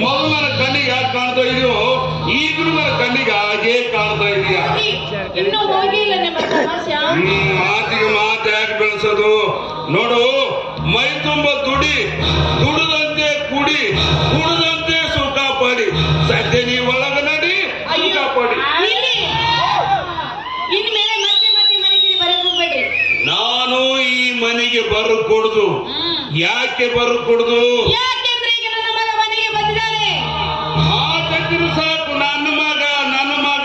ಮೊದಲು ನನ್ನ ಕಣ್ಣಿಗೆ ಯಾಕೆ ಕಾಣ್ತಾ ಇದೆಯೋ ಈಗಲೂ ನನ್ನ ಕಣ್ಣಿಗೆ ಹಾಗೆ ಕಾಣ್ತಾ ಇದೆಯಾ? ಇನ್ನೂ ಹೋಗಿಲ್ಲ ನಿಮ್ಮ ಸಮಸ್ಯೆ. ಮಾತಿಗೆ ಮಾತು ಯಾಕೆ ಬೆಳೆಸೋದು? ನೋಡು, ಮೈ ತುಂಬ ದುಡಿದಂತೆ ಕುಡಿ, ಕುಡಿದಂತೆ ಸುಖ ಪಡಿ. ಸದ್ಯ ನೀವು ಒಳಗ ನಡಿ, ಸುಖ ಪಡಿ. ಇನ್ಮೇಲೆ ಮತ್ತೆ ಮತ್ತೆ ಮನೆಗೆ ಬರಕ್ ಹೋಗ್ಬೇಡ್ರಿ. ನಾನು ಈ ಮನೆಗೆ ಬರು ಕೊಡುದು. ಯಾಕೆ ಬರು ಕೊಡುದು? ಯಾಕೆಂದ್ರೆ ಈಗ ನನ್ನ ಮಗ ಮನೆಗೆ ಬಂದಿದ್ದಾನೆ. ಮಾತಾಡಿದ್ರು ಸಾಕು. ನನ್ನ ಮಗ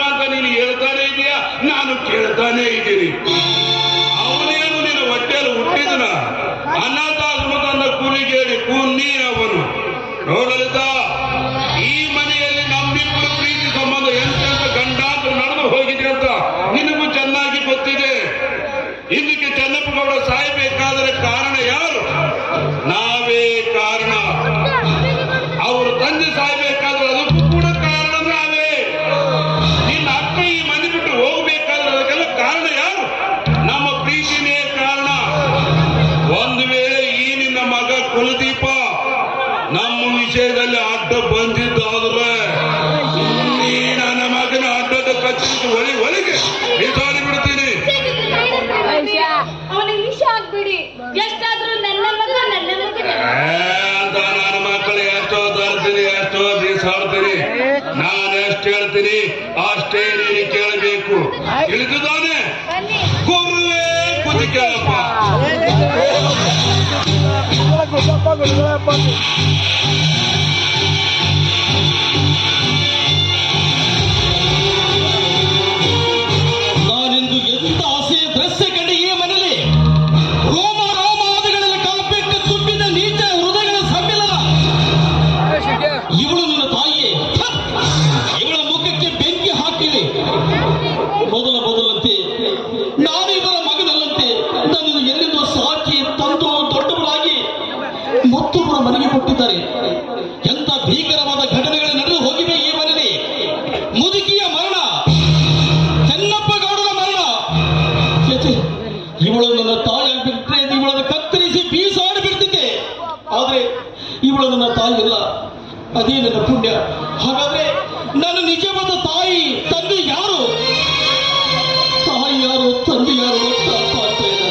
ಅಂತ ನೀನು ಹೇಳ್ತಾನೆ ಇದೀಯಾ, ನಾನು ಕೇಳ್ತಾನೆ ಇದ್ದೀನಿ. ಅವನೇನು ನಿನ್ನ ಹೊಟ್ಟೆಯಲ್ಲಿ ಹುಟ್ಟಿದನ? ಅನಾಥಾಶ್ರಮದ ಕೂಲಿಗೇಡಿ ಕೂನಿ ಅವನು. ನೋಡಲಿತ, ಈ ಮನೆಯಲ್ಲಿ ನಮ್ಮಿಬ್ಬರು ಪ್ರೀತಿ ಸಂಬಂಧ ಎಂತೆಂತ ಗಂಡಾಂತರ ನಡೆದು ಹೋಗಿದೆ ಅಂತ ನಿನಗೂ ಚೆನ್ನಾಗಿ ಗೊತ್ತಿದೆ. ಇದಕ್ಕೆ ಚೆನ್ನಪ್ಪಗೌಡ ಸಾಯಬೇಕಾದರೆ ಕಾರಣ ಯಾರು? ನಾವೇ ಕಾರಣ. ಅವರು ತಂದೆ ಸಾಯಬೇಕಾದ್ರೆ ಅದಕ್ಕೂ ಕೂಡ ಕಾರಣ ನಾವೇ. ನಿನ್ನ ಅಕ್ಕ ಈ ಮನೆ ಬಿಟ್ಟು ಹೋಗ್ಬೇಕಾದ್ರೆ ಅದಕ್ಕೆಲ್ಲ ಕಾರಣ ಯಾರು? ನಮ್ಮ ಪ್ರೀತಿನೇ ಕಾರಣ. ಒಂದು ವೇಳೆ ಈ ನಿನ್ನ ಮಗ ಕುಲದೀಪ ನಮ್ಮ ವಿಷಯದಲ್ಲಿ ಅಡ್ಡ ಬಂದಿದ್ದಾದ್ರೆ ಈ ನನ್ನ ಮಗನ ಅಡ್ಡದ ಕಚ್ಚಿಟ್ಟು ಒಳಗೆ ಬಿಸಾಡಿ ಬಿಡ್ತೀನಿ. ಅವನಿಗೆ ವಿಷ ಆಗ್ಬಿಡಿ. ಎಷ್ಟಾದ್ರೂ ನನ್ನ ಮಗ ಅಂತ ನನ್ನ ಮಕ್ಕಳು ಎಷ್ಟೋ ತರ್ತೀನಿ, ಎಷ್ಟೋ ಬೀಸಾಡ್ತೀನಿ. ನಾನು ಎಷ್ಟು ಹೇಳ್ತೀನಿ ಅಷ್ಟೇ ನೀನು ಕೇಳಬೇಕು. ತಿಳಿದುದಾನೆ? ಗುರುವೇ ಕುದಿ ಕೇಳಪ್ಪ. ನಾನಿಂದು ಎಂತ ಆಸೆಯ ದೃಶ್ಯ ಕಂಡು ಈ ಮನೆಯಲ್ಲಿ ರೋಮಾದಿಗಳಲ್ಲಿ ಕಾಲ್ಪೆಟ್ಟು ತುಂಬಿದ ನೀಚ ಹೃದಯಗಳ ಸಮ್ಮಿಲನ. ಇವಳು ನನ್ನ ತಾಯಿಯೇ. ಇವಳ ಮುಖಕ್ಕೆ ಬೆಂಕಿ ಹಾಕಿದೆ. ಮೊದಲಂತೆ ನಾನು ಇವರ ಮಗನಲ್ಲಂತೆ ನನ್ನನ್ನು ಎಲ್ಲಿಂದ ಸಾಕಿ ತಂದು ದೊಡ್ಡವರಾಗಿ ಮತ್ತೊಬ್ಬರ ಮನೆಗೆ ಕೊಟ್ಟಿದ್ದಾರೆ. ಎಂತ ಭೀಕರವಾದ ಘಟನೆಗಳು ನಡೆದು ಹೋಗಿವೆ ಈ ಮನೆಯಲ್ಲಿ. ಮುದುಕಿಯ ಮರಣ, ಚೆನ್ನಪ್ಪಗೌಡರ ಮರಣ. ಇವಳು ನನ್ನ ತಾಯಿ ಬಿಟ್ಟರೆ ಇವಳನ್ನು ಕತ್ತರಿಸಿ ಬೀಸಾಡಿ ಬಿಡ್ತಿದ್ದೆ. ಆದ್ರೆ ಇವಳು ನನ್ನ ತಾಯಿ ಅಲ್ಲ, ಅದೇ ನನ್ನ ಪುಣ್ಯ. ಹಾಗಾದ್ರೆ ನನ್ನ ನಿಜವಾದ ತಾಯಿ ತಂದೆ ಯಾರು? ತಾಯಿ ಯಾರು, ತಂದೆ ಯಾರು ಅಂತ ಅರ್ಥ ಆಗ್ತಾ ಇಲ್ಲ.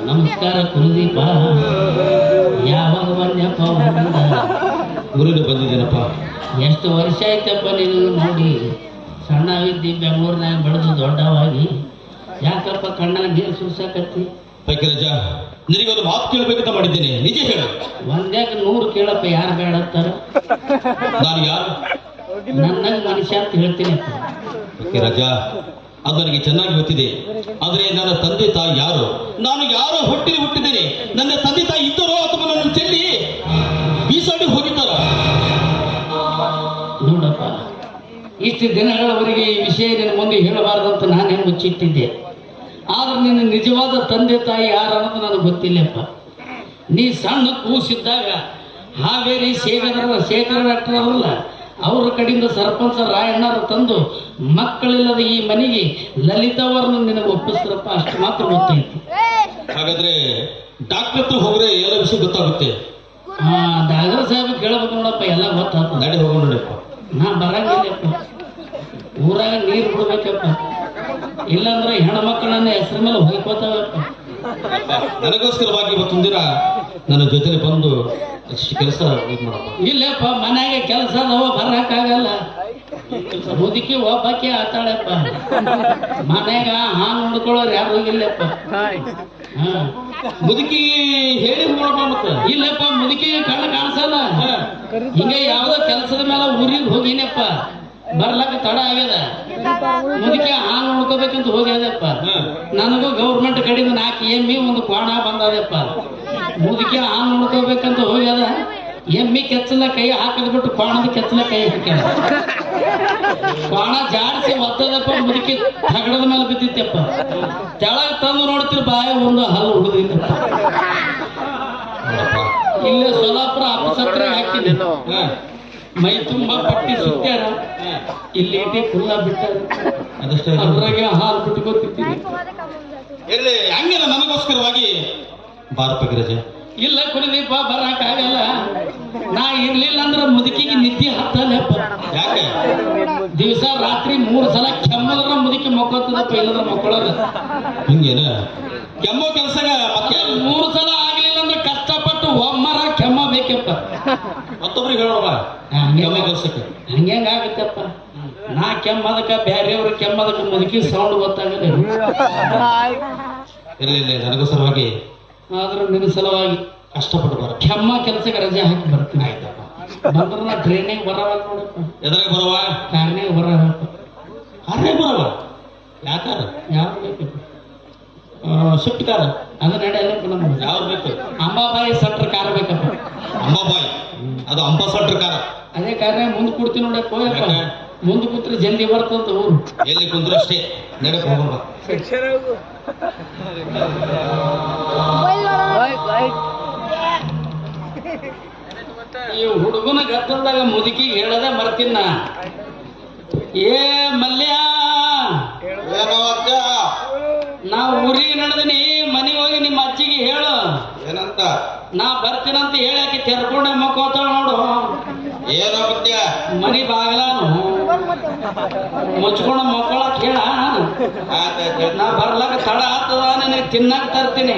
ನಮಸ್ಕಾರ ಕುಲದೀಪ. ಯಾವಾಗ ಬಂದ್ಯಪ್ಪ? ಊರಿಗೆ ಬಂದಿದ್ದೇನಪ್ಪ. ಎಷ್ಟು ವರ್ಷ ಆಯ್ತಪ್ಪ ನೀನು ನೋಡಿ? ಸಣ್ಣವಿದ್ದಿ ಬೆಂಗಳೂರಿನಾಗ ಬೆಳೆದು ದೊಡ್ಡವಾಗಿ. ಯಾಕಪ್ಪ ಕಣ್ಣಾಗ ನೀರು ಸುರ್ಸಕತ್ತಿ? ಪೈಕರಜ, ನಿನಗೊಂದು ಮಾತು ಕೇಳಬೇಕಂತ ಮಾಡಿದ್ದೇನೆ, ನಿಜ ಹೇಳು. ಒಂದ್ಯಾಕ 100 ಕೇಳಪ್ಪ. ಯಾರು ಬೇಡತ್ತಾರ? ನಾನು ಯಾರು? ನನ್ನಾಗ ಮನುಷ್ಯ ಅಂತ ಹೇಳ್ತೀನಿ. ಪೈಕರಜ, ಅದು ನನಗೆ ಚೆನ್ನಾಗಿ ಗೊತ್ತಿದೆ. ಆದರೆ ನನ್ನ ತಂದೆ ತಾಯಿ ಯಾರು? ನಾನು ಯಾರೋ ಹೊಟ್ಟೆಲಿ ಹುಟ್ಟಿದ್ದೇನೆ. ನನ್ನ ತಂದೆ ತಾಯಿ ಇದ್ದರೋ ಅಥವಾ ನನ್ನ ಚೆಲ್ಲಿ ಬೀಸಾಡಿ ಹೋಗಿದ್ದಾರ? ನೋಡಪ್ಪ, ಇಷ್ಟು ದಿನಗಳವರೆಗೆ ಈ ವಿಷಯ ನಿನ್ನ ಮುಂದೆ ಹೇಳಬಾರ್ದಂತ ನಾನೇ ಮುಚ್ಚಿಟ್ಟಿದ್ದೆ. ಆದ್ರೆ ನಿನ್ನ ನಿಜವಾದ ತಂದೆ ತಾಯಿ ಯಾರು ಅನ್ನೋದು ನನಗೆ ಗೊತ್ತಿಲ್ಲಪ್ಪ. ನೀ ಸಣ್ಣ ಕೂಸಿದ್ದಾಗ ಹಾವೇರಿ ಶೇಖರ ಡಾಕ್ಟರ್ ಅವರಲ್ಲ, ಅವ್ರ ಕಡೆಯಿಂದ ಸರ್ಪಂಚ ರಾಯಣ್ಣರು ತಂದು ಮಕ್ಕಳಿಲ್ಲದ ಈ ಮನೆಗೆ ಲಲಿತವರನ್ನು ನಿನಗೆ ಒಪ್ಪಿಸ್ರಪ್ಪ. ಅಷ್ಟು ಮಾತ್ರ ಗೊತ್ತಾಯ್ತು. ಹಾಗಾದ್ರೆ ಡಾಕ್ಟರ್ ಹತ್ರ ಹೋಗ್ರೆ ಎಲ್ಲ ವಿಷಯ ಗೊತ್ತಾಗುತ್ತೆ. ಡಾಕ್ಟರ್ ಸಾಹೇಬ್ ಕೇಳಬೇಕು ನೋಡಪ್ಪ, ಎಲ್ಲ ಗೊತ್ತಾಗ್ತದೆ. ನಡಿ ಹೋಗೋಣ ನೋಡಪ್ಪ. ನಾ ಬರಂಗಿಲ್ಲಪ್ಪ. ಊರಾಗ ನೀರು ಬಿಡ್ಬೇಕಪ್ಪ, ಇಲ್ಲಾಂದ್ರೆ ಹೆಣ್ಮಕ್ಳನ್ನ ಹೆಸರ ಮೇಲೆ ಹೊಯ್ಕೋತಾವಪ್ಪ. ನನಗೋಸ್ಕರವಾಗಿ ಇವತ್ತೊಂದು ದಿನ ನನ್ನ ಜೊತೆಲಿ ಬಂದು ಕೆಲಸ ಮಾಡಪ್ಪ. ಇಲ್ಲಪ್ಪ, ಮನ್ಯಾಗ ಕೆಲಸ ಅದಾವ, ಬರಕ್ಕಾಗಲ್ಲ. ಮುದುಕಿ ಒಬ್ಬಾಕಿ ಆತಾಳಪ್ಪ. ಮನ್ಯಾಗ ಹಾಂಗ್ ನೋಡ್ಕೊಳ್ಳೋರು ಯಾರು ಇಲ್ಲಪ್ಪ. ಮುದುಕಿ ಹೇಳಿ ಮತ್ತೆ ಇಲ್ಲಪ್ಪ, ಮುದುಕಿಗೆ ಕಣ್ಣು ಕಾಣಿಸಲ್ಲ. ಹಿಂಗೆ ಯಾವ್ದೋ ಕೆಲಸದ ಮೇಲೆ ಊರಿಗೆ ಹೋಗಿನಪ್ಪ, ಬರ್ಲಕ್ಕ ತಡ ಆಗ್ಯದ. ಮುದುಕಿ ಹಾಂಗ್ ನೋಡ್ಕೋಬೇಕಂತ ಹೋಗ್ಯದಪ್ಪ. ನನಗೂ ಗೌರ್ಮೆಂಟ್ ಕಡೆಯಿಂದ 4 ಎಮ್ಮಿ 1 ಕ್ವಾಣ ಬಂದದಪ್ಪ. ಮುದುಕಿ ಹಾಂಗ್ ನೋಡ್ಕೋಬೇಕಂತ ಹೋಗ್ಯದ. ಎಮ್ಮಿ ಕೆಚ್ಚಲ ಕೈ ಹಾಕದ್ ಬಿಟ್ಟು ಕ್ವಾಣದ ಕೆಚ್ಚಲ ಕೈ ಹಾಕ್ಯಾರ. ಕ್ವಾಣ ಜಾಡಿಸಿ ಒತ್ತದಪ್ಪ. ಮುದುಕಿ ತಗಡದ ಮೇಲೆ ಬಿದ್ದಿತ್ತಪ್ಪ. ತೆಳಗ ತಂದು ನೋಡ್ತಿರ್ ಬಾಯ ಒಂದು ಹಲ್ಲು ಹುಡುದಿಲ್ಲಪ್ಪ. ಇಲ್ಲೇ ಸೋಲಾಪುರ ಅಪಸತ್ರೆ ಹಾಕಿದ್ದೆ. ಮೈ ತುಂಬಾ ಪಟ್ಟಿ ಸುತ್ತ್ಯಾರ, ಇಲ್ಲಿ ಇಟ್ಟಿ ಫುಲ್ಲ ಬಿಟ್ಟಾರ, ಅದಷ್ಟೇ ಅದ್ರಾಗೆ ಹಾಲು ಬಿಟ್ಕೋತಿದ್ದೀನಿ. ಇರ್ಲಿ, ಹಂಗೆ ನನಗೋಸ್ಕರವಾಗಿ ಬಾರಪ್ಪ ಗಿರಜ. ಇಲ್ಲ ಕುಡಿದೀಪ, ಬರಾಕ ಆಗಲ್ಲ. ನಾ ಇರ್ಲಿಲ್ಲ ಅಂದ್ರೆ ಮುದುಕಿಗೆ ನಿದ್ದೆ ಹತ್ತಲ್ಲಪ್ಪ. ಯಾಕೆ? ದಿವಸ ರಾತ್ರಿ 3 ಸಲ ಕೆಮ್ಮದ್ರ ಮುದುಕಿ ಮಕ್ಕೋತದಪ್ಪ, ಇಲ್ಲದ್ರ ಮಕ್ಕಳದ. ಹಿಂಗೇನ? ಕೆಮ್ಮೋ ಕೆಲ್ಸಗ ಮತ್ತೆ 3 ಸಲ ಆಗ್ಲಿಲ್ಲ ಅಂದ್ರೆ ಕಷ್ಟಪಟ್ಟು ಒಮ್ಮರ ಕೆಮ್ಮ ಬೇಕಪ್ಪ. ಮತ್ತೊಬ್ರಿಗೆ ಹೇಳೋಣ ಕೆಮ್ಮೋ ಕೆಲ್ಸಕ್ಕೆ. ಹಂಗ್ಯಾಂಗ ಆಗತ್ತಪ್ಪ. ನಾ ಕೆಮ್ಮದಕ್ಕ ಬ್ಯಾರೆಯವ್ರ ಕೆಮ್ಮದಕ್ಕ ಮುದುಕಿ ಸೌಂಡ್ ಗೊತ್ತಾಗಲ್ಲ. ಇರ್ಲಿ, ನನಗೋಸ್ಕರವಾಗಿ ಆದ್ರೂ ನಿನ್ನ ಸಲುವಾಗಿ ಕಷ್ಟಪಟ್ಟು ಬರ. ಕೆಮ್ಮ ಕೆಲ್ಸಕ್ಕೆ ರಜೆ ಹಾಕಿ ಬರ್ತೀನಿ. ಆಯ್ತಪ್ಪ. ಬಂದ್ರ ನಾ ಟ್ರೈನಿಗೆ ಬರವ ನೋಡಪ್ಪ, ಎದ್ರಾಗ ಬರವ? ಕಾರ್ನಾಗ ಬರವಪ್ಪ. ಕಾರ್ನೇ ಬರವ? ಯಾಕಾರ? ಯಾವ್ದು ಬೇಕಪ್ಪ? ಶಿಫ್ಟ್ ಕಾರ ಅದು ನಡೆಯಲ್ಲಪ್ಪ ನಮ್ಗೆ. ಯಾವ್ದು ಬೇಕು? ಅಂಬಾಬಾಯಿ ಸೆಂಟ್ರ್ ಕಾರ್ ಬೇಕಪ್ಪ. ಅಂಬಾಬಾಯಿ, ಅದು ಅಂಬಾಸಡ್ರ್ ಕಾರ. ಅದೇ ಕಾರ್ನಾಗ ಮುಂದೆ ಕೊಡ್ತೀನಿ ನೋಡಪ್ಪ. ಹೋಯಪ್ಪ, ಯಾಕೆ? ಮುಂದೆ ಕೂತ್ರೆ ಜಲ್ದಿ ಬರ್ತಂತ ಊರು. ಎಲ್ಲಿ ಕುಂದ್ರು ಅಷ್ಟೇ, ನಡಕ್ ಹೋಗೋಣ. ಈ ಹುಡುಗನ ಗದ್ದಲ್ದಾಗ ಮುದುಕಿಗೆ ಹೇಳದ ಮರ್ತಿನ. ಏ ಮಲ್ಯ, ನಾ ಊರಿಗೆ ನಡೆದಿನಿ, ಮನೆಗೆ ಹೋಗಿ ನಿಮ್ಮ ಅಜ್ಜಿಗೆ ಹೇಳು ಏನಂತ? ನಾ ಬರ್ತೀನಂತ ಹೇಳಕ್ಕೆ ತೆರ್ಕೊಂಡೆ ಮಕ್ಕೋತಾಳ ನೋಡು. ಏನಾಗುತ್ತೆ? ಮನಿ ಬಾಗಿಲಾನು ಮುಚ್ಕೊಂಡು ಮಕ್ಕಳಕ್ ಹೇಳ. ನಾ ಬರ್ಲಕ್ಕ ತಡ ಆಗ್ತದ, ನಿನಗೆ ತಿನ್ನಕ್ ತರ್ತೀನಿ.